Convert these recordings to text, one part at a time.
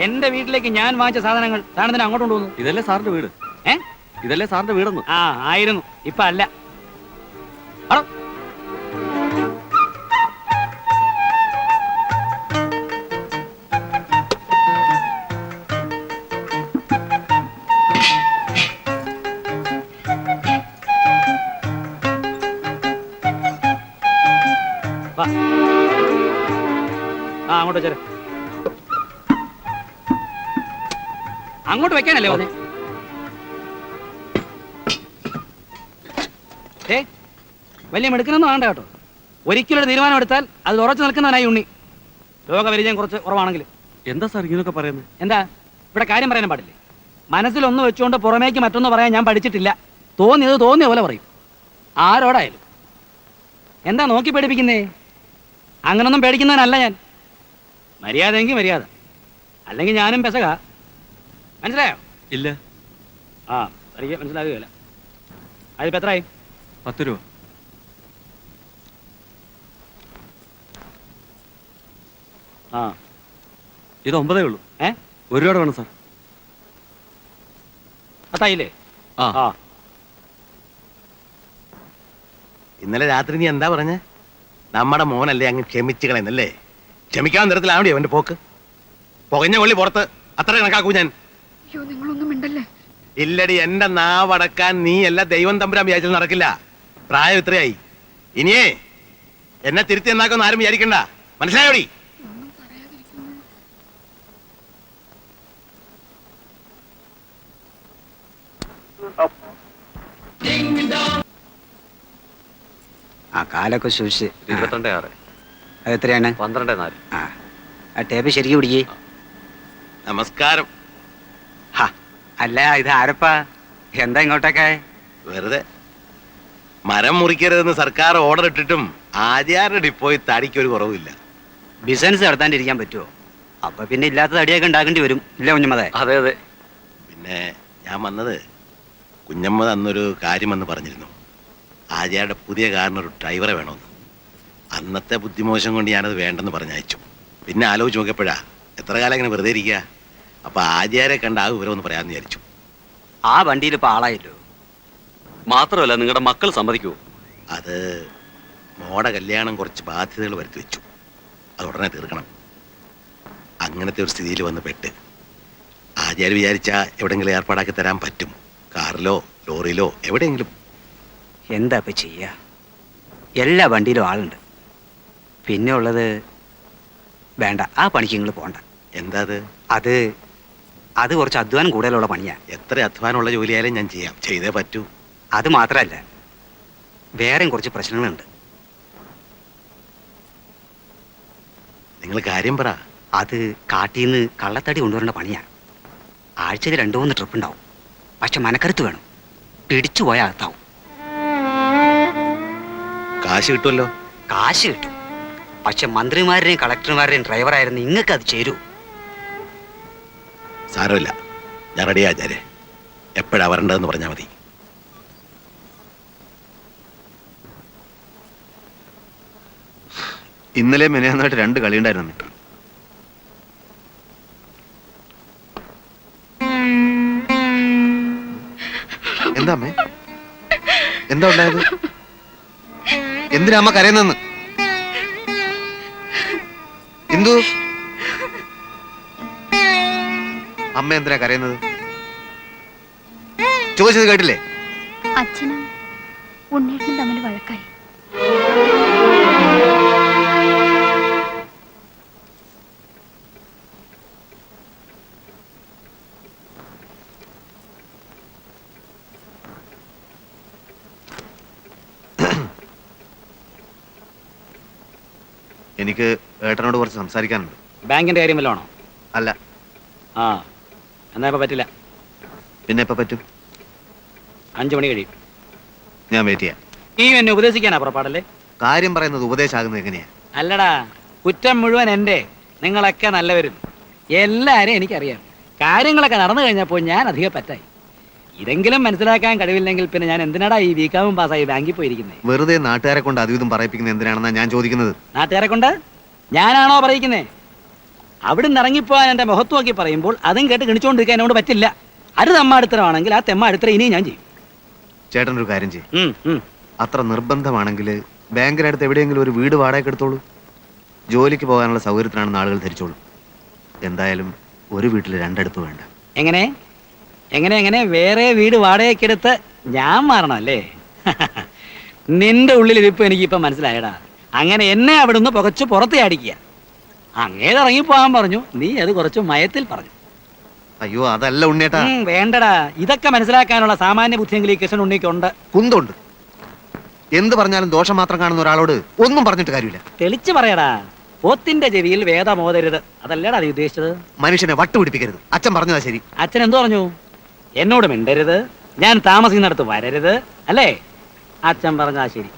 എന്റെ വീട്ടിലേക്ക് ഞാൻ വാങ്ങിച്ച സാധനങ്ങൾ താനെന്തിനാ അങ്ങോട്ട് കൊണ്ടുപോകുന്നു? ഇതല്ലേ സാറിന്റെ വീട്? ഇതല്ലേ സാറിന്റെ വീടെന്ന്? ആ ആയിരുന്നു, ഇപ്പൊ അല്ല. അടോ വാ. ആ അങ്ങോട്ട് വെച്ചേരെ. അങ്ങോട്ട് വെക്കാനല്ലേ പറഞ്ഞേ? വലിയ മെടുക്കനൊന്നും വേണ്ട കേട്ടോ. ഒരിക്കലൊരു തീരുമാനം എടുത്താൽ അത് ഉറച്ചു നിൽക്കുന്നവനായി ഉണ്ണി. രോഗപരിചയം കുറച്ച് കുറവാണെങ്കിലും. എന്താ സാർ ഇങ്ങനെയൊക്കെ പറയുന്നത്? എന്താ ഇവിടെ കാര്യം പറയാൻ പാടില്ലേ? മനസ്സിലൊന്ന് വെച്ചുകൊണ്ട് പുറമേക്ക് മറ്റൊന്ന് പറയാൻ ഞാൻ പഠിച്ചിട്ടില്ല. തോന്നിയത് തോന്നിയ പോലെ പറയും, ആരോടായാലും. എന്താ നോക്കി പേടിപ്പിക്കുന്നേ? അങ്ങനൊന്നും പേടിക്കുന്നവനല്ല ഞാൻ. മര്യാദയെങ്കിൽ മര്യാദ, അല്ലെങ്കിൽ ഞാനും പെസക. മനസ്സിലായോ? ഇല്ല. ആ എനിക്ക് മനസ്സിലാകുകയല്ല. അതിപ്പോ എത്രയായി? 10 രൂപ. ആ ഇത് 9 ഉള്ളൂ. 1 രൂപ വേണം സാർ. അത്തായില്ലേ? ആ. ഇന്നലെ രാത്രി നീ എന്താ പറഞ്ഞേ? നമ്മുടെ മോനല്ലേ അങ്ങ് ക്ഷമിച്ചു കളയുന്നല്ലേ? ക്ഷമിക്കാൻ തരത്തിലാവണ്ടേ അവന്റെ പോക്ക്? പുകഞ്ഞ കൊള്ളി പുറത്ത് അത്ര കണക്കാക്കൂ ഞാൻ. നിങ്ങളൊന്നും മിണ്ടല്ലേ? ഇല്ലടി, എന്റെ നാവടക്കാൻ നീ എല്ലാ ദൈവം തമ്പുരാൻ വിചാരിച്ചാൽ നടക്കില്ല. പ്രായം ഇത്രയായി. ഇനിയേ എന്നെ തിരുത്തി എന്നാക്കൊന്നും ആരും വിചാരിക്കണ്ട. മനസ്സിലായോടി? ആ കാലൊക്കെ സൂക്ഷിച്ച്. 22.6. അത് എത്രയാണ്? 12.4. ആ ടേപ്പ് ശരിക്കും പിടിക്കേ. നമസ്കാരം. അല്ല, ഇത് ആരപ്പാ? എന്താ ഇങ്ങോട്ടൊക്കെ? വെറുതെ. മരം മുറിക്കരുതെന്ന് സർക്കാർ ഓർഡർ ഇട്ടിട്ടും ആചാരുടെ ഡിപ്പോയിൽ തടിക്കൊരു കുറവില്ല. ബിസിനസ് നടത്താണ്ടിരിക്കാൻ പറ്റുമോ? അപ്പൊ പിന്നെ ഇല്ലാത്ത തടിയൊക്കെ ഉണ്ടാക്കേണ്ടി വരും. ഇല്ല കുഞ്ഞമ്മതെ? അതെ അതെ. പിന്നെ ഞാൻ വന്നത്, കുഞ്ഞമ്മ അന്നൊരു കാര്യമെന്ന് പറഞ്ഞിരുന്നു. ആചാരുടെ പുതിയ കാറിനൊരു ഡ്രൈവറെ വേണമെന്ന്. അന്നത്തെ ബുദ്ധിമോശം കൊണ്ട് ഞാനത് വേണ്ടെന്ന് പറഞ്ഞയച്ചു. പിന്നെ ആലോചിച്ച് നോക്കിയപ്പോഴാ എത്ര കാലം ഇങ്ങനെ വെറുതെ ഇരിക്കുക. അപ്പൊ ആചാരെ കണ്ട ആ വിവരമൊന്ന് പറയാമെന്ന് വിചാരിച്ചു. ആ വണ്ടിയിൽ ഇപ്പൊ ആളായല്ലോ. മാത്രമല്ല, നിങ്ങളുടെ മക്കൾ സമ്മതിക്കുമോ? അത് മോടെ കല്യാണം കുറച്ച് ബാധ്യതകൾ വരുത്തി വെച്ചു. അത് ഉടനെ തീർക്കണം. അങ്ങനത്തെ ഒരു സ്ഥിതിയിൽ വന്ന് പെട്ട് ആചാര്യ വിചാരിച്ചാ എവിടെയെങ്കിലും ഏർപ്പാടാക്കി തരാൻ പറ്റും. കാറിലോ ലോറിയിലോ എവിടെയെങ്കിലും. എന്താ ഇപ്പൊ ചെയ്യാ? എല്ലാ വണ്ടിയിലും ആളുണ്ട്. പിന്നെ ഉള്ളത് വേണ്ട, ആ പണിക്ക് നിങ്ങൾ പോണ്ട. എന്താ അത് അത് കുറച്ച് അധ്വാനം കൂടുതലുള്ള പണിയാ. എത്ര അധ്വാനമുള്ള ജോലിയായാലും ഞാൻ ചെയ്യാം. ചെയ്തേ പറ്റൂ. അത് മാത്രമല്ല, വേറെയും കുറച്ച് പ്രശ്നങ്ങളുണ്ട്. നിങ്ങൾ കാര്യം പറ. അത് കാട്ടിൽ നിന്ന് കള്ളത്തടി കൊണ്ടുവരേണ്ട പണിയാ. ആഴ്ചയിൽ 2-3 ട്രിപ്പ് ഉണ്ടാവും. പക്ഷെ മനക്കരുത്ത് വേണം. പിടിച്ചു പോയാൽ അകത്താവും. കാശ് കിട്ടുമല്ലോ? കാശ് കിട്ടും. പക്ഷെ മന്ത്രിമാരുടെയും കളക്ടർമാരുടെയും ഡ്രൈവറായിരുന്നു നിങ്ങൾക്ക് അത് ചേരൂ. സാരമില്ല, ഞാൻ റെഡിയാ ആചാര്യ. എപ്പോഴാ വരേണ്ടതെന്ന് പറഞ്ഞാൽ മതി. ഇന്നലെ മെനയാന്നായിട്ട് 2 കളി ഉണ്ടായിരുന്നു. എന്താ അമ്മേ? എന്താ ഉണ്ടായത്? എന്തിനാ അമ്മ കരയുന്നെന്ന്? എന്തു അമ്മ എന്തിനാ കരയുന്നത്? ചോദിച്ചത് കേട്ടില്ലേ? അച്ഛനും ഉണ്ണേട്ടനും തമ്മിൽ വഴക്കായി. എനിക്ക് ഏട്ടനോട് കുറച്ച് സംസാരിക്കാനുണ്ട്. ബാങ്കിന്റെ കാര്യം വല്ലതാണോ? അല്ല. ആ എന്നാ ഇപ്പൊ പറ്റില്ല. പിന്നെ എപ്പോ പറ്റും? 5 മണി കഴിയും. ഞാൻ വെയിറ്റ് ചെയ്യാം. നീ എന്നെ ഉപദേശിക്കാനാ പുറപ്പാടല്ലേ? കാര്യം പറയുന്നത് ഉപദേശമാകുന്നത് എങ്ങനെയാ? അല്ലടാ, കുറ്റം മുഴുവൻ എൻ്റെ. നിങ്ങളൊക്കെ നല്ലവരും. എല്ലാരും എനിക്കറിയാം. കാര്യങ്ങളൊക്കെ നടന്നു കഴിഞ്ഞപ്പോൾ ഞാൻ അധികം പറ്റായി. ഇതെങ്കിലും മനസ്സിലാക്കാൻ കഴിവില്ലെങ്കിൽ പിന്നെ ഞാൻ എന്തിനാടാ ഈ ബികാമും പാസ്സായി ബാങ്കിൽ പോയിരിക്കുന്നത്? വെറുതെ നാട്ടുകാരെ കൊണ്ട് അതും പറയിപ്പിക്കുന്നത് എന്തിനാണെന്നാ ഞാൻ ചോദിക്കുന്നത്. നാട്ടുകാരെ കൊണ്ട് ഞാനാണോ പറയിക്കുന്നേ? അവിടെ നിന്ന് ഇറങ്ങിപ്പോകാൻ എൻ്റെ മുഖത്ത് നോക്കി പറയുമ്പോൾ അതും കേട്ട് ഗണിച്ചുകൊണ്ടിരിക്കാൻ എന്നോട് പറ്റില്ല. അത് തെമ്മാടിത്തരമാണെങ്കിൽ ആ തെമ്മാടിത്തരം ഇനിയും ഞാൻ ചെയ്യും. ചേട്ടൻ ഒരു കാര്യം ചെയ്യും. അത്ര നിർബന്ധമാണെങ്കിൽ ബാങ്കിനടുത്ത് എവിടെയെങ്കിലും ഒരു വീട് വാടകയ്ക്ക് എടുത്തോളൂ. ജോലിക്ക് പോകാനുള്ള സൗകര്യത്തിനാണെന്ന് ആളുകൾ ധരിച്ചോളൂ. എന്തായാലും ഒരു വീട്ടിൽ രണ്ടടുപ്പ് വേണ്ട. എങ്ങനെ എങ്ങനെ എങ്ങനെ വേറെ വീട് വാടകയ്ക്കെടുത്ത് ഞാൻ മാറണം അല്ലേ? നിന്റെ ഉള്ളിലിരിപ്പ് എനിക്കിപ്പം മനസ്സിലായടാ. അങ്ങനെ എന്നെ അവിടെ നിന്ന് പുകച്ച് പുറത്ത് ചാടിക്കുക. അങ്ങേത് ഇറങ്ങിപ്പോകാൻ പറഞ്ഞു, നീ അത് കുറച്ച് മയത്തിൽ പറഞ്ഞു. അയ്യോ അതല്ല ഉണ്ണിയേട്ടാ. വേണ്ടടാ, ഇതൊക്കെ മനസ്സിലാക്കാനുള്ള സാമാന്യ ബുദ്ധിയെങ്കിലും ഈ കൃഷ്ണൻ ഉണ്ണിക്കുണ്ട്. കുന്തുണ്ട്. എന്ത് പറഞ്ഞാലും ദോഷം മാത്രം കാണുന്ന ഒരാളോട് ഒന്നും പറഞ്ഞിട്ട് കാര്യമില്ല. തെളിച്ചു പറയടാ. പോത്തിന്റെ ചെവിയിൽ വേദമോതരുത്, അതല്ലേടാ നീ ഉദ്ദേശിച്ചത്? മനുഷ്യനെ വട്ടുപിടിപ്പിക്കരുത്. അച്ഛൻ പറഞ്ഞതാ ശരി. അച്ഛൻ എന്തു പറഞ്ഞു? എന്നോട് മിണ്ടരുത്, ഞാൻ താമസിക്കുന്നിടത്ത് വരരുത്, അല്ലേ? അച്ഛൻ പറഞ്ഞാ ശരി.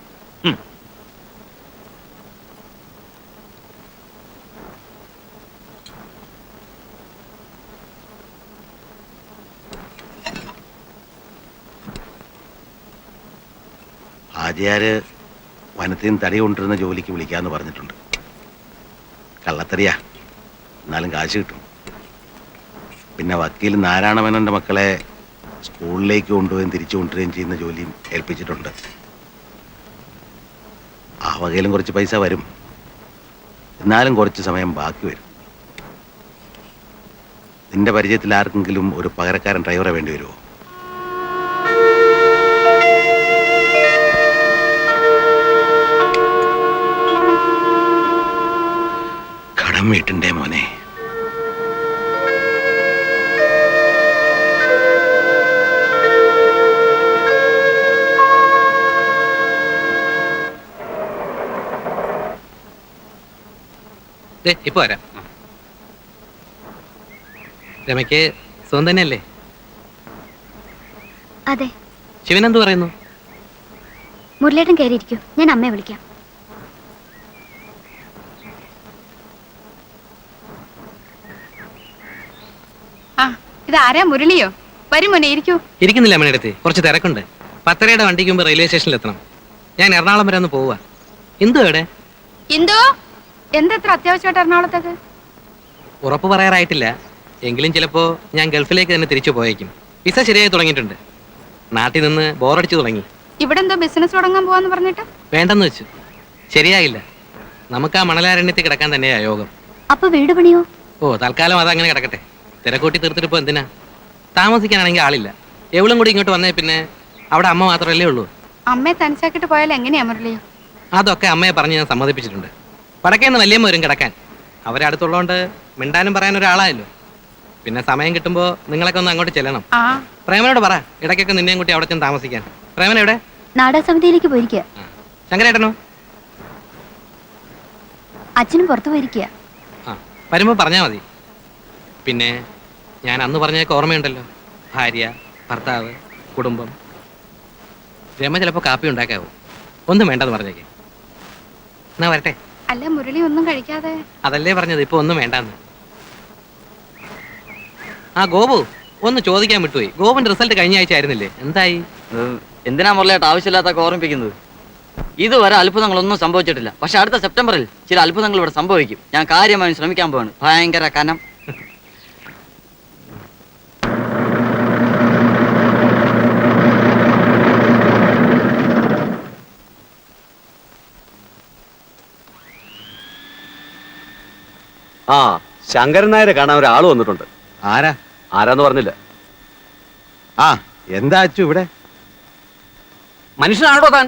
ഹാജിയാര് വനത്തിൽ നിന്ന് തടി കൊണ്ടിരുന്ന ജോലിക്ക് വിളിക്കാന്ന് പറഞ്ഞിട്ടുണ്ട്. കള്ളത്തടിയാ, എന്നാലും കാശ് കിട്ടും. പിന്നെ വക്കീൽ നാരായണമേനോന്റെ മക്കളെ സ്കൂളിലേക്ക് കൊണ്ടുപോയും തിരിച്ചു കൊണ്ടുവരികയും ചെയ്യുന്ന ജോലിയും ഏൽപ്പിച്ചിട്ടുണ്ട്. ആ വകയിലും കുറച്ച് പൈസ വരും, എന്നാലും കുറച്ച് സമയം ബാക്കി വരും. നിന്റെ പരിചയത്തിൽ ആർക്കെങ്കിലും ഒരു പകരക്കാരൻ ഡ്രൈവറെ വേണ്ടി വരുമോ? കടം വീട്ടിൻ്റെ മോനെ. ഇപ്പൊ വരാം. രമയ്ക്ക് സുഖം തന്നെയല്ലേ? അതെ. ശിവൻ എന്ത് പറയുന്നു? മുരളേട്ടൻ കയറിയിരിക്കൂ, ഞാൻ അമ്മയെ വിളിക്കാം. ഇതാരാ? മുരളിയോ? വരും മോനെ, ഇരിക്കൂ. ഇരിക്കുന്നില്ല അമ്മയുടെ കുറച്ച് തിരക്കുണ്ട്. 10:30 വണ്ടിക്ക് മുമ്പ് റെയിൽവേ സ്റ്റേഷനിൽ എത്തണം. ഞാൻ എറണാകുളം വരെ ഒന്ന് പോവാ. ഇന്ദു എവിടെ? ഇന്ദു, എന്താ ഇത്ര അത്യാവശ്യമായിട്ട് എറണാകുളത്തേക്ക്? ഉറപ്പ് പറയാറായിട്ടില്ല. എങ്കിലും ചിലപ്പോ ഞാൻ ഗൾഫിലേക്ക് തന്നെ തിരിച്ചു പോയേക്കും. വിസ ശരിയായി തുടങ്ങിയിട്ടുണ്ട്. നാട്ടിൽ നിന്ന് ബോറടിച്ചു തുടങ്ങി. ഇവിടെ എന്തോ ബിസിനസ് തുടങ്ങാൻ പോവാന്ന് പറഞ്ഞിട്ട്? വേണ്ടെന്ന് വെച്ചു. ശരിയായില്ല. നമുക്ക് ആ മണലാരണ്യത്തിൽ കിടക്കാൻ തന്നെയാ യോഗം. അപ്പൊ വീട് പണിയോ? ഓ, തൽക്കാലം അതങ്ങനെ കിടക്കട്ടെ. തിരക്കൂട്ടി തീർത്തിട്ട് ഇപ്പൊ എന്തിനാ? താമസിക്കാനാണെങ്കിൽ ആളില്ല. എവളും കൂടി ഇങ്ങോട്ട് വന്നേ പിന്നെ അവിടെ അമ്മ മാത്രമല്ലേ ഉള്ളൂ. അമ്മയെ തനിച്ചാക്കിട്ട് പോയാൽ എങ്ങനെയാ മുരളി? അതൊക്കെ അമ്മയെ പറഞ്ഞ് ഞാൻ സമ്മതിപ്പിച്ചിട്ടുണ്ട്. വടക്കേന്ന് വല്യമ്മ വരും കിടക്കാൻ. അവരടുത്തുള്ളതുകൊണ്ട് മിണ്ടാനും പറയാൻ ഒരാളായല്ലോ. പിന്നെ സമയം കിട്ടുമ്പോൾ നിങ്ങളൊക്കെ ഒന്ന് അങ്ങോട്ട് ചെല്ലണം. പ്രേമനോട് പറ ഇടയ്ക്കൊക്കെ നിന്നെയും കൂട്ടി അവിടെ ചെന്ന് താമസിക്കാൻ. പ്രേമൻ എവിടെ? നാടകസമിതിയിലേക്ക് പോയിരിക്കുക. ശങ്കരേട്ടനോ? അച്ഛനും പുറത്തു പോയിരിക്കുക. ആ, വരുമ്പോൾ പറഞ്ഞാൽ മതി. പിന്നെ ഞാൻ അന്ന് പറഞ്ഞതൊക്കെ ഓർമ്മയുണ്ടല്ലോ. ഭാര്യ, ഭർത്താവ്, കുടുംബം. രമ ചിലപ്പോൾ കാപ്പി ഉണ്ടാക്കാവൂ. ഒന്നും വേണ്ടെന്ന് പറഞ്ഞേക്കെ. എന്നാ വരട്ടെ. അല്ല മുരളി ഒന്നും കഴിക്കാതെ? അതല്ലേ പറഞ്ഞത്, ഇപ്പൊ ഒന്നും വേണ്ടാന്ന്. ആ ഗോപു ഒന്ന് ചോദിക്കാൻ വിട്ടുപോയി. ഗോപുന്റെ റിസൾട്ട് കഴിഞ്ഞ ആഴ്ച ആയിരുന്നില്ലേ? എന്തായി? എന്തിനാ മുരളിയായിട്ട് ആവശ്യമില്ലാത്ത ഓർമ്മിപ്പിക്കുന്നത്? ഇതുവരെ അത്ഭുതങ്ങളൊന്നും സംഭവിച്ചിട്ടില്ല. പക്ഷെ അടുത്ത സെപ്റ്റംബറിൽ ചില അത്ഭുതങ്ങൾ ഇവിടെ സംഭവിക്കും. ഞാൻ കാര്യമായി ശ്രമിക്കാൻ പോവാണ്. ഭയങ്കര കനം. ആ, ശങ്കരൻ നായരെ കാണാൻ ഒരാൾ വന്നിട്ടുണ്ട്. ആരാന്ന് പറഞ്ഞില്ല. ആ, എന്താ അച്ചു ഇവിടെ? മനുഷ്യനാണോ താൻ?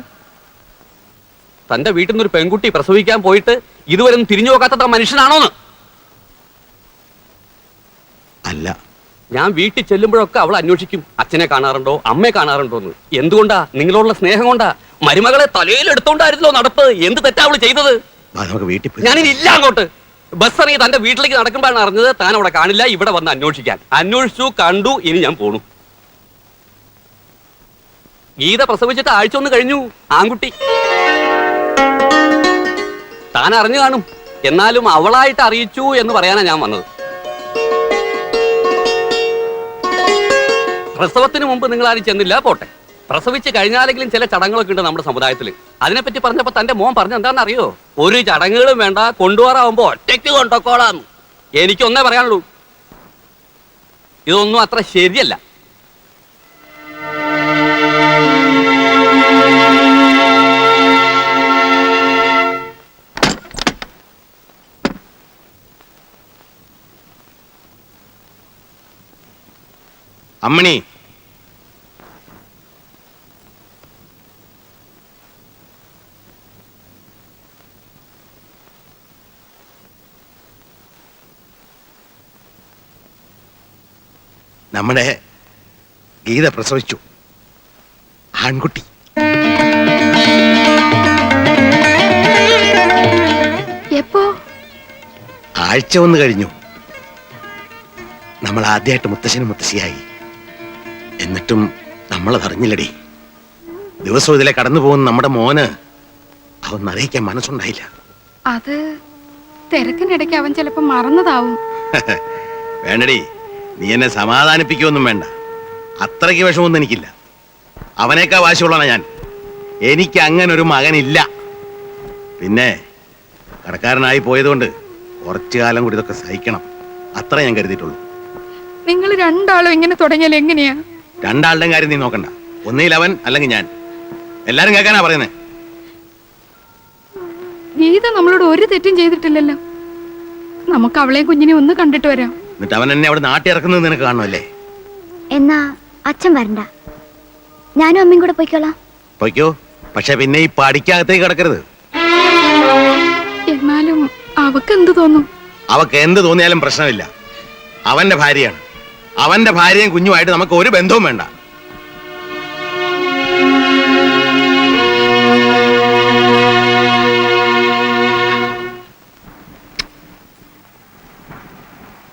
തന്റെ വീട്ടിൽ നിന്ന് ഒരു പെൺകുട്ടി പ്രസവിക്കാൻ പോയിട്ട് ഇതുവരെ ഒന്നും തിരിഞ്ഞു നോക്കാത്ത മനുഷ്യനാണോന്ന്? അല്ല. ഞാൻ വീട്ടിൽ ചെല്ലുമ്പോഴൊക്കെ അവൾ അന്വേഷിക്കും, അച്ഛനെ കാണാറുണ്ടോ, അമ്മയെ കാണാറുണ്ടോന്ന്. എന്തുകൊണ്ടാ? നിങ്ങളോടുള്ള സ്നേഹം കൊണ്ടാ. മരുമകളെ തലയിൽ എടുത്തോണ്ടായിരുന്നല്ലോ നടപ്പ്. എന്ത് തെറ്റാ അവള് ചെയ്തത്? ഞാനിനി ഇല്ല അങ്ങോട്ട്. ബസ് ഇറങ്ങി തന്റെ വീട്ടിലേക്ക് നടക്കുമ്പോഴാണ് അറിഞ്ഞത് താൻ അവിടെ കാണില്ല. ഇവിടെ വന്ന് അന്വേഷിക്കാൻ. അന്വേഷിച്ചു, കണ്ടു, ഇനി ഞാൻ പോണു. ഗീത പ്രസവിച്ചിട്ട് ആഴ്ച ഒന്ന് കഴിഞ്ഞു. ആൺകുട്ടി. താൻ അറിഞ്ഞു കാണും. എന്നാലും അവളായിട്ട് അറിയിച്ചു എന്ന് പറയാനാ ഞാൻ വന്നത്. പ്രസവത്തിന് മുമ്പ് നിങ്ങൾ ആരും ചെന്നില്ല, പോട്ടെ. പ്രസവിച്ച് കഴിഞ്ഞാലെങ്കിലും ചില ചടങ്ങുകളൊക്കെ ഉണ്ട് നമ്മുടെ സമുദായത്തിൽ. അതിനെപ്പറ്റി പറഞ്ഞപ്പോ തന്റെ മോൻ പറഞ്ഞ എന്താണെന്ന് അറിയോ? ഒരു ചടങ്ങുകളും വേണ്ട, കൊണ്ടുപോകാറാവുമ്പോ ഒറ്റയ്ക്ക് കൊണ്ടോക്കോളാന്ന്. എനിക്കൊന്നേ പറയാനുള്ളൂ, ഇതൊന്നും അത്ര ശരിയല്ല. അമ്മണി, നമ്മുടെ ഗീത പ്രസവിച്ചു. ആൺകുട്ടി. എപ്പോ? ആഴ്ച ഒന്ന് കഴിഞ്ഞു. നമ്മൾ ആദ്യമായിട്ട് മുത്തശ്ശനും മുത്തശ്ശിയായി. എന്നിട്ടും നമ്മളതറിഞ്ഞില്ലടി. ദിവസവും ഇതിലെ കടന്നു പോകുന്ന നമ്മുടെ മോന് അവൻ അറിയിക്കാൻ മനസ്സുണ്ടായില്ല. അത് തിരക്കിനിടയ്ക്ക് അവൻ ചിലപ്പോ മറന്നതാവും. വേണ്ടടി, നീ എന്നെ സമാധാനിപ്പിക്കൊന്നും വേണ്ട. അത്രയ്ക്ക് വിഷമൊന്നും എനിക്കില്ല. അവനേക്കാ വാശിയുള്ളതാണ് ഞാൻ. എനിക്ക് അങ്ങനെ ഒരു മകനില്ല. പിന്നെ കടക്കാരനായി പോയതുകൊണ്ട് കുറച്ചു കാലം കൂടി ഇതൊക്കെ സഹിക്കണം, അത്ര ഞാൻ കരുതിയിട്ടുള്ളൂ. നിങ്ങൾ രണ്ടാളും ഇങ്ങനെ തുടങ്ങിയാൽ എങ്ങനെയാ? രണ്ടാളുടെയും കാര്യം നീ നോക്കണ്ട. ഒന്നിൽ അവൻ അല്ലെങ്കിൽ ഞാൻ. എല്ലാരും കേൾക്കാനാ പറയുന്നേ. ഗീത നമ്മളോട് ഒരു തെറ്റും ചെയ്തിട്ടില്ലല്ലോ. നമുക്ക് അവളെയും കുഞ്ഞിനെ ഒന്ന് കണ്ടിട്ട് വരാം. എന്നിട്ട് അവൻ എന്നെ അവിടെ നാട്ടി ഇറക്കുന്നത് നിനക്ക് കാണുമല്ലേ? എന്നാ അച്ഛൻ വരണ്ട, ഞാനും അമ്മയും കൂടെ പോയിക്കോളാം. പോയിക്കോ, പക്ഷെ പിന്നെ ഈ പടിക്കകത്തേക്ക് കിടക്കരുത്. എന്നാലും അവക്ക് എന്ത് തോന്നും? അവക്ക് എന്ത് തോന്നിയാലും പ്രശ്നമില്ല. അവന്റെ ഭാര്യയാണ്. അവന്റെ ഭാര്യയും കുഞ്ഞുമായിട്ട് നമുക്ക് ഒരു ബന്ധവും വേണ്ട.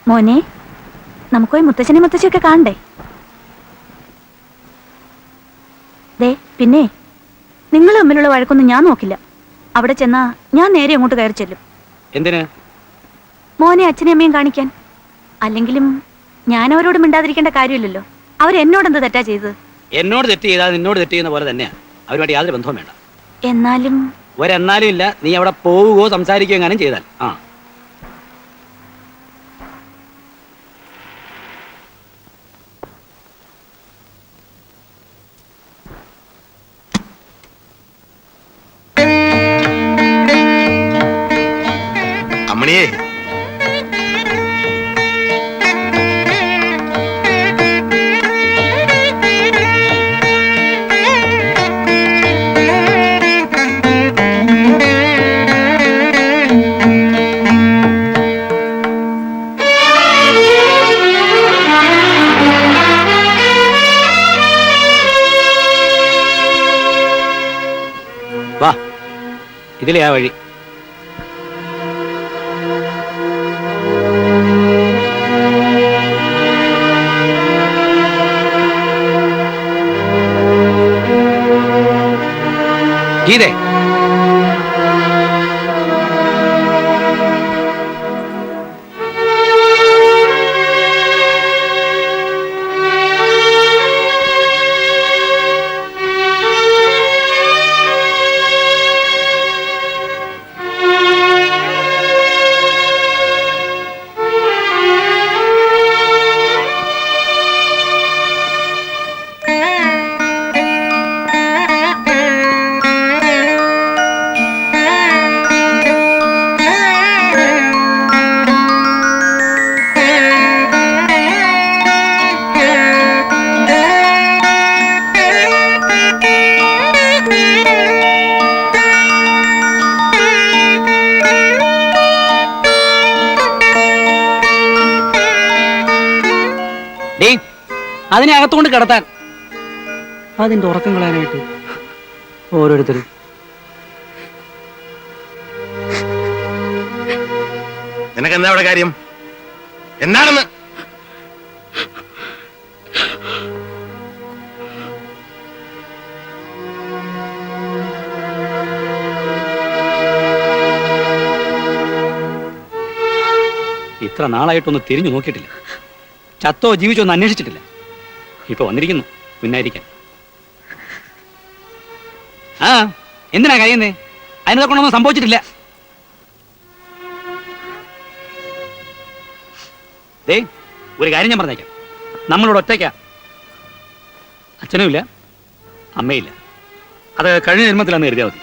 മോനെ, നമുക്ക് പോയി മുത്തച്ഛനെ മുത്തശ്ശിയൊക്കെ കാണണ്ടേ? ദേ, പിന്നെ നിങ്ങൾ തമ്മിലുള്ള വഴക്കൊന്നും ഞാൻ നോക്കില്ല. അവിടെ ചെന്നാ ഞാൻ നേരെ അങ്ങോട്ട് കയറി ചെല്ലും. എന്തിന്? മോനെ അച്ഛനെയും അമ്മയും കാണിക്കാൻ. അല്ലെങ്കിലും ഞാൻ അവരോട് മിണ്ടാതിരിക്കേണ്ട കാര്യമില്ലല്ലോ. അവരെന്നോടെന്ത് തെറ്റാ ചെയ്തത്? എന്നോട് തെറ്റ് ചെയ്താൽ നിന്നോട് തെറ്റ് ചെയ്യുന്ന പോലെ തന്നെയാണ്. അവരുമായിട്ട് യാതൊരു ബന്ധവും വേണ്ട. എന്നാലും ഒരെന്നാലും ഇല്ല. നീ അവിടെ പോവുകയോ സംസാരിക്കുകയോ എങ്ങാനും ചെയ്താൽ. ആ, അമ്മണിയെ, വാ, ഇതിലെ ആ വഴി. ഗീതേ, അതിനെ അകത്തുകൊണ്ട് കിടത്താൻ, അതിന്റെ ഉറക്കം കളയാനായിട്ട് ഓരോരുത്തർ. നിനക്ക് എന്താ അവിടെ കാര്യം? എന്താണെന്ന്? ഇത്ര നാളായിട്ടൊന്ന് തിരിഞ്ഞു നോക്കിയിട്ടില്ല. ചത്തോ ജീവിച്ചോ ഒന്ന് അന്വേഷിച്ചിട്ടില്ല. ഇപ്പൊ വന്നിരിക്കുന്നു പിന്നായിരിക്കാൻ. ആ, എന്തിനാ കഴിയുന്നേ? അതിനെ കൊണ്ടൊന്നും സംഭവിച്ചിട്ടില്ല. ദേ ഒരു കാര്യം ഞാൻ പറഞ്ഞേക്കാം, നമ്മളിവിടെ ഒറ്റയ്ക്ക. അച്ഛനുമില്ല, അമ്മയില്ല. അത് കഴിഞ്ഞ ജന്മത്തിലാന്ന് എഴുതിയാൽ മതി.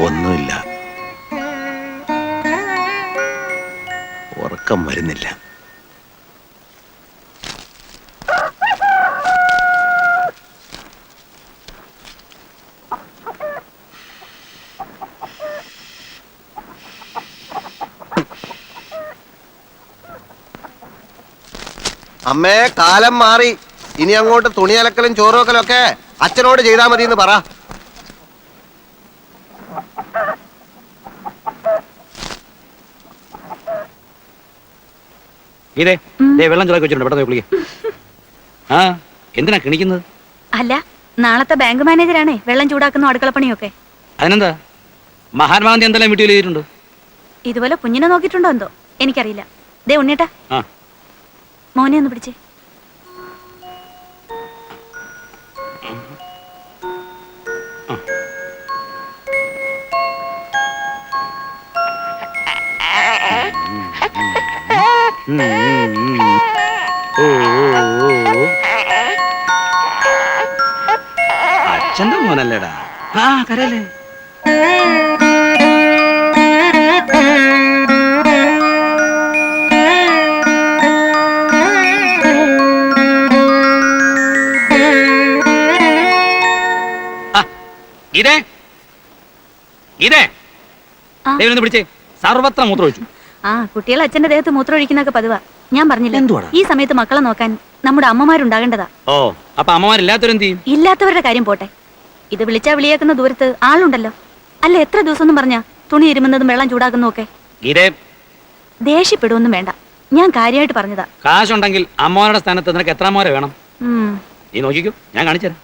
ഒന്നുമില്ല, ഉറക്കം വരുന്നില്ല. അമ്മേ, കാലം മാറി. ഇനി അങ്ങോട്ട് തുണി അലക്കലും ചോറുവെക്കലും ഒക്കെ അച്ഛനോട് ചെയ്താൽ മതി എന്ന് പറ. ഇതേ വെള്ളം ചൂടാക്കി വെച്ചിട്ടുണ്ട്, പെട്ടെന്ന് കുളിക്ക. ആ എന്തിനാ കിണിക്കുന്നത്? അല്ല, നാളത്തെ ബാങ്ക് മാനേജരാണേ വെള്ളം ചൂടാക്കുന്ന അടുക്കളപ്പണിയൊക്കെ. അതിനെന്താ, മഹാത്മാഗാന്ധി എന്തെല്ലാം വീട്ടിൽ ചെയ്തിട്ടുണ്ട്? ഇതുപോലെ കുഞ്ഞിനെ നോക്കിയിട്ടുണ്ടോ എന്തോ എനിക്കറിയില്ല. ദേ ഉണ്ണേട്ടാ, ആ മോനെ ഒന്ന് പിടിച്ചേ. അച്ഛന്റെ മോനല്ലേടാ. ആ കരയല്ലേ. ഇതേ ഇതേ ദൈവം പിടിച്ചേ. സർവത്ര മൂത്രം ഒഴിച്ചു. ആ കുട്ടികൾ അച്ഛന്റെ ദേഹത്ത് മൂത്രം ഒഴിക്കുന്നൊക്കെ പതിവാ. ഞാൻ പറഞ്ഞില്ല, എന്തുവാടാ? ഈ സമയത്ത് മക്കളെ നോക്കാൻ നമ്മുടെ അമ്മമാരുണ്ടാകേണ്ടതാ. ഓ, അപ്പൊ അമ്മമാരില്ലാത്തവരെന്ത് ചെയ്യും? ഇല്ലാത്തവരുടെ കാര്യം പോട്ടെ, ഇത് വിളിച്ചാ വിളിയേക്കുന്ന ദൂരത്ത് ആളുണ്ടല്ലോ. അല്ല, എത്ര ദിവസം ഒന്നും പറഞ്ഞ തുണി ഇരുമുന്നതും വെള്ളം ചൂടാക്കുന്നതും ഒക്കെ. ദേഷ്യപ്പെടുവൊന്നും വേണ്ട, ഞാൻ കാര്യമായിട്ട് പറഞ്ഞതാ. കാശുണ്ടെങ്കിൽ അമ്മമാരുടെ സ്ഥാനത്ത് നിനക്ക് എത്ര അമ്മമാരെ വേണം? നീ നോക്കിക്കോ, ഞാൻ കാണിച്ചുതരാം.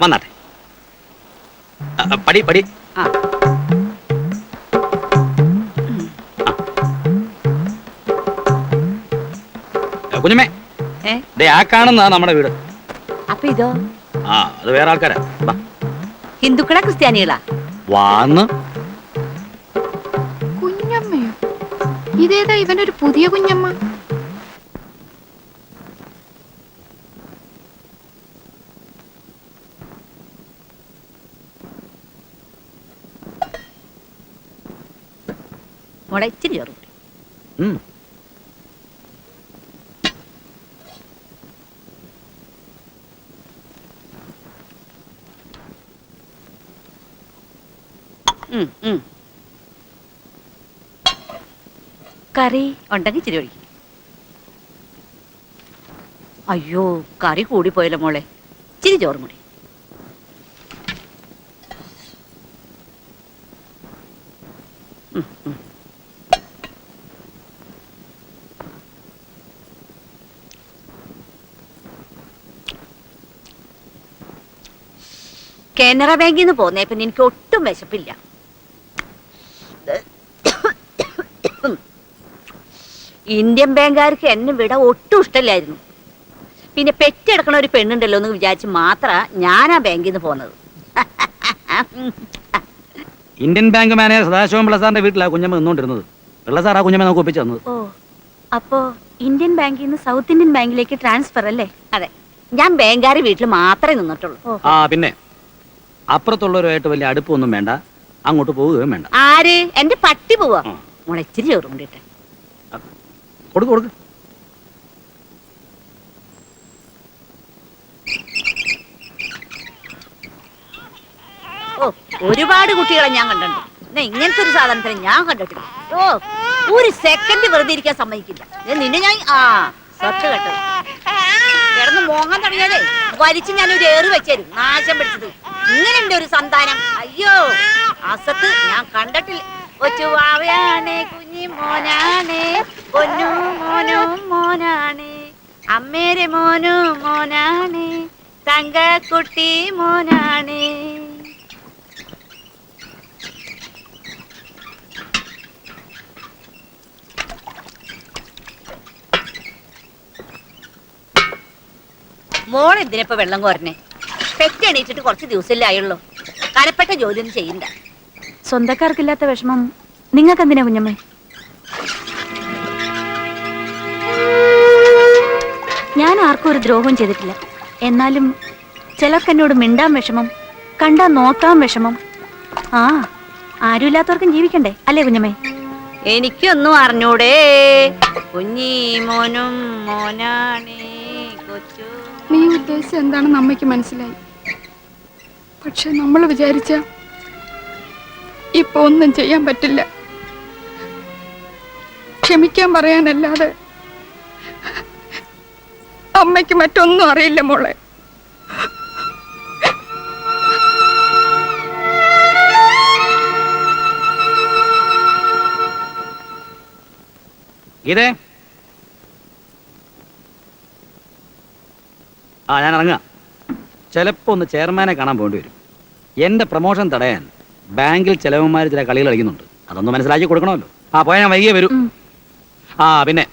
വന്നാട്ടെ, പടി പടി. കുഞ്ഞമ്മേ, ദേ ആ കാണുന്നതാ നമ്മുടെ വീട്. അപ്പൊ ഇതോ? ആ, അത് വേറെ ആൾക്കാരാ. ഹിന്ദുക്കളാ ക്രിസ്ത്യാനികളാ? വാന്ന് കുഞ്ഞമ്മയോ? ഇതേതാ ഇവനൊരു പുതിയ കുഞ്ഞമ്മ? മോളെ ഇച്ചിരി ചോറ്. കറി ഉണ്ടെങ്കിൽ ഇച്ചിരി ഒഴിക്കും. അയ്യോ, കറി കൂടിപ്പോയല്ലോ മോളെ, ഇച്ചിരി ചോറും കൂടി. കാനറ ബാങ്കിൽ നിന്ന് പോന്നേ പിന്നെ എനിക്ക് ഒട്ടും വിശപ്പില്ല. ഇന്ത്യൻ ബാങ്കുകാർക്ക് എന്നെ വിടാൻ ഒട്ടും ഇഷ്ടമില്ലായിരുന്നു. പിന്നെ പെറ്റെടുക്കണ ഒരു പെണ്ണുണ്ടല്ലോ എന്ന് വിചാരിച്ച് മാത്രമാ ഞാൻ ആ ബാങ്കിൽ നിന്ന് പോന്നത്. Indian bank manager Sadasivam Pillai സാറിന്റെ വീട്ടിലാണ് കുഞ്ഞമ്മ നിന്നോണ്ടിരുന്നത്. പിള്ള സാർ ആ കുഞ്ഞമ്മ നമുക്ക് ഒപ്പിച്ചു തന്നത്. ഓ, അപ്പോ ഇന്ത്യൻ ബാങ്കിൽ നിന്ന് സൗത്ത് ഇന്ത്യൻ ബാങ്കിലേക്ക് ട്രാൻസ്ഫർ അല്ലേ? അതെ, ഞാൻ ബാങ്കുകാരെ വീട്ടിൽ മാത്രമേ നിന്നിട്ടുള്ളൂ. ആ, പിന്നെ അപ്പുറത്തുള്ളവരുമായിട്ട് വലിയ അടുപ്പൊന്നും വേണ്ട, അങ്ങോട്ട് പോവുകയും വേണ്ട. ആര്? എന്റെ പട്ടി പോവാ. മോളെ ഇച്ചിരി ചോറും കൊണ്ടിട്ടെ. കൊടുക്ക് കൊടുക്ക്. ഒരുപാട് കുട്ടികളെ ഞാൻ കണ്ടിട്ടുണ്ട്. എന്നാ ഇങ്ങനത്തെ ഒരു സാധനത്തിന് ഞാൻ കണ്ടിട്ടില്ല. ഓ, ഒരു സെക്കൻഡ് വെറുതെ ഇരിക്കാൻ സമ്മതിക്കില്ല. നിന്നെ ഞാൻ സത്ത് കേട്ടോ കിടന്ന് മോങ്ങാൻ തുടങ്ങിയാലേ വലിച്ച് ഞാൻ ഒരു ഏറ് വെച്ചേരും. നാശം പിടിച്ചത് ഇങ്ങനെയുണ്ട് ഒരു സന്താനം. അയ്യോ അസത്ത് ഞാൻ കണ്ടിട്ടില്ല. കൊച്ചുവാവയാണേ കുഞ്ഞി മോനാണേ പൊന്നു മോനും മോനാണേ അമ്മേരെ മോനും മോനാണേ തങ്കക്കുട്ടി മോനാണേ. മോൾ എന്തിനപ്പോ വെള്ളം കോരണേ? പെറ്റെണീറ്റിട്ട് കുറച്ച് ദിവസമല്ലേ ആയുള്ളൂ. കനപ്പെട്ട ജോലിയൊന്നും ചെയ്യണ്ട. സ്വന്തക്കാർക്കില്ലാത്ത വിഷമം നിങ്ങൾക്ക് എന്തിനാ കുഞ്ഞമ്മേ? ഞാൻ ആർക്കും ഒരു ദ്രോഹവും ചെയ്തിട്ടില്ല. എന്നാലും ചിലർക്ക് എന്നോട് മിണ്ടാൻ വിഷമം, കണ്ടാ നോക്കാൻ വിഷമം. ആരുമില്ലാത്തവർക്കും ജീവിക്കണ്ടേ അല്ലേ കുഞ്ഞമ്മേ? എനിക്കൊന്നും അറിഞ്ഞൂടേ. കുഞ്ഞി മോനും മോനാണേ കൊച്ചു. നീ ഉദ്ദേശിച്ച എന്താണെന്ന് അമ്മയ്ക്ക് മനസ്സിലായി. പക്ഷെ നമ്മൾ വിചാരിച്ച ഇപ്പൊ ഒന്നും ചെയ്യാൻ പറ്റില്ല. ക്ഷമിക്കാൻ പറയാനല്ലാതെ അമ്മയ്ക്ക് മറ്റൊന്നും അറിയില്ല മോളെ. ഗീതേ, ഞാൻ ഇറങ്ങാം. ചിലപ്പോ ഒന്ന് ചെയർമാനെ കാണാൻ പോകേണ്ടി വരും. എന്റെ പ്രൊമോഷൻ തടയാൻ ബാങ്കിൽ ചിലവന്മാർ ചില കളികൾ കളിക്കുന്നുണ്ട്. അതൊന്ന് മനസ്സിലാക്കി കൊടുക്കണമല്ലോ. പോയാൽ ഞാൻ വൈകിയേ വരൂ. പിന്നെ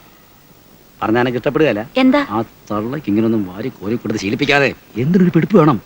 പറഞ്ഞാൽ എനിക്ക് ഇഷ്ടപ്പെടുകയല്ല. എന്താ ആ തള്ളക്ക് ഇങ്ങനൊന്നും വാരി കോരി കൊടുത്ത് ശീലിപ്പിക്കാതെ എന്തിനൊരു പിടിപ്പ് വേണം.